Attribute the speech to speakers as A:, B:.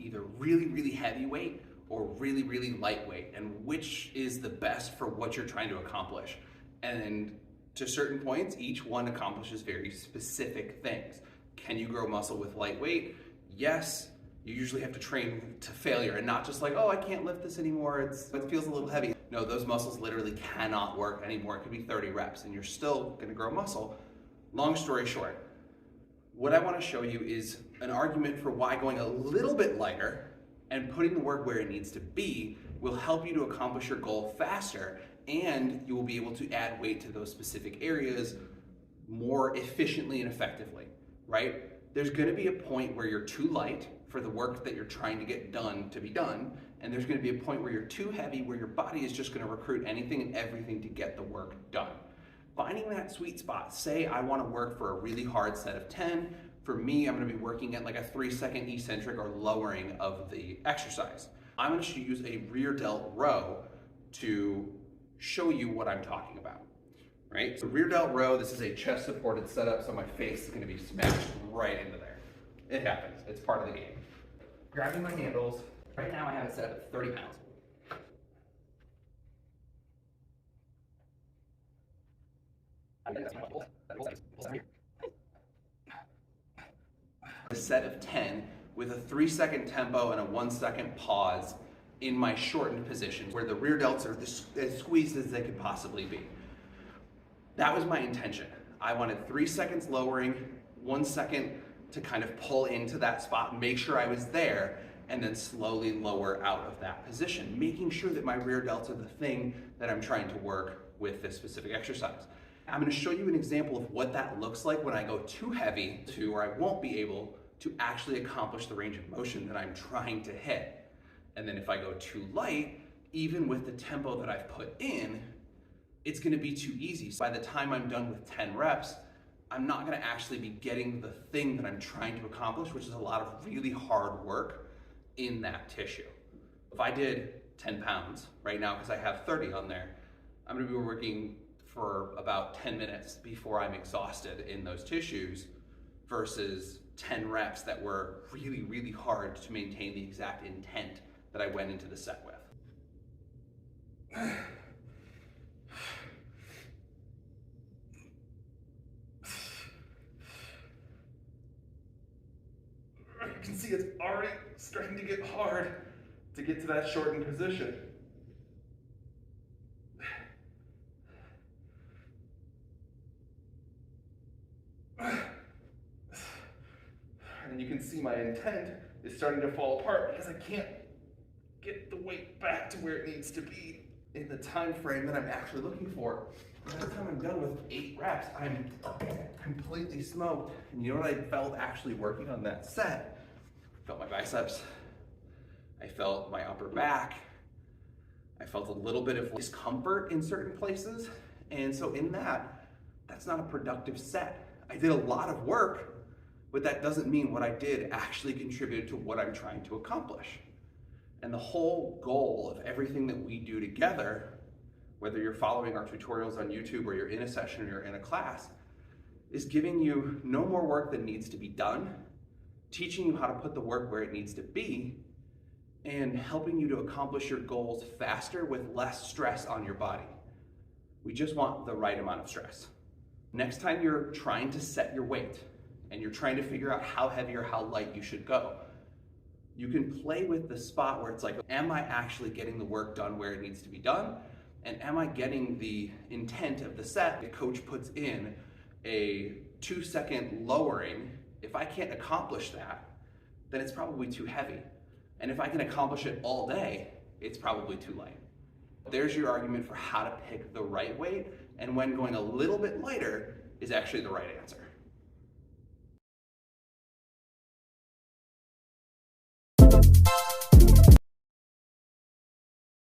A: either really, really heavy weight or really, really lightweight, and which is the best for what you're trying to accomplish. And to certain points, each one accomplishes very specific things. Can you grow muscle with lightweight? Yes. You usually have to train to failure and not just like, oh, I can't lift this anymore, it feels a little heavy. No, those muscles literally cannot work anymore. It could be 30 reps and you're still gonna grow muscle. Long story short, what I wanna show you is an argument for why going a little bit lighter and putting the work where it needs to be will help you to accomplish your goal faster, and you will be able to add weight to those specific areas more efficiently and effectively, right? There's gonna be a point where you're too light for the work that you're trying to get done to be done, and there's gonna be a point where you're too heavy, where your body is just gonna recruit anything and everything to get the work done. Finding that sweet spot, say I wanna work for a really hard set of 10, for me, I'm gonna be working at like a 3-second eccentric or lowering of the exercise. I'm gonna use a rear delt row to show you what I'm talking about, right? So rear delt row, this is a chest supported setup, so my face is gonna be smashed right into there. It happens, it's part of the game. Grabbing my handles, right now I have it set up at 30 pounds. A set of 10 with a 3-second tempo and a 1-second pause in my shortened position where the rear delts are as squeezed as they could possibly be. That was my intention. I wanted 3 seconds lowering, 1 second to kind of pull into that spot, make sure I was there, and then slowly lower out of that position, making sure that my rear delts are the thing that I'm trying to work with this specific exercise. I'm gonna show you an example of what that looks like when I go too heavy to where I won't be able to actually accomplish the range of motion that I'm trying to hit. And then if I go too light, even with the tempo that I've put in, it's gonna be too easy. So by the time I'm done with 10 reps, I'm not gonna actually be getting the thing that I'm trying to accomplish, which is a lot of really hard work in that tissue. If I did 10 pounds right now, because I have 30 on there, I'm gonna be working for about 10 minutes before I'm exhausted in those tissues versus 10 reps that were really, really hard to maintain the exact intent that I went into the set with. You can see it's already starting to get hard to get to that shortened position. And you can see my intent is starting to fall apart because I can't get the weight back to where it needs to be in the time frame that I'm actually looking for. By the time I'm done with 8 reps, I'm completely smoked. And you know what I felt actually working on that set? I felt my biceps, I felt my upper back, I felt a little bit of discomfort in certain places. And so in that, that's not a productive set. I did a lot of work, but that doesn't mean what I did actually contributed to what I'm trying to accomplish. And the whole goal of everything that we do together, whether you're following our tutorials on YouTube or you're in a session or you're in a class, is giving you no more work that needs to be done, teaching you how to put the work where it needs to be, and helping you to accomplish your goals faster with less stress on your body. We just want the right amount of stress. Next time you're trying to set your weight and you're trying to figure out how heavy or how light you should go, you can play with the spot where it's like, am I actually getting the work done where it needs to be done? And am I getting the intent of the set? The coach puts in a 2-second lowering. If I can't accomplish that, then it's probably too heavy. And if I can accomplish it all day, it's probably too light. There's your argument for how to pick the right weight and when going a little bit lighter is actually the right answer.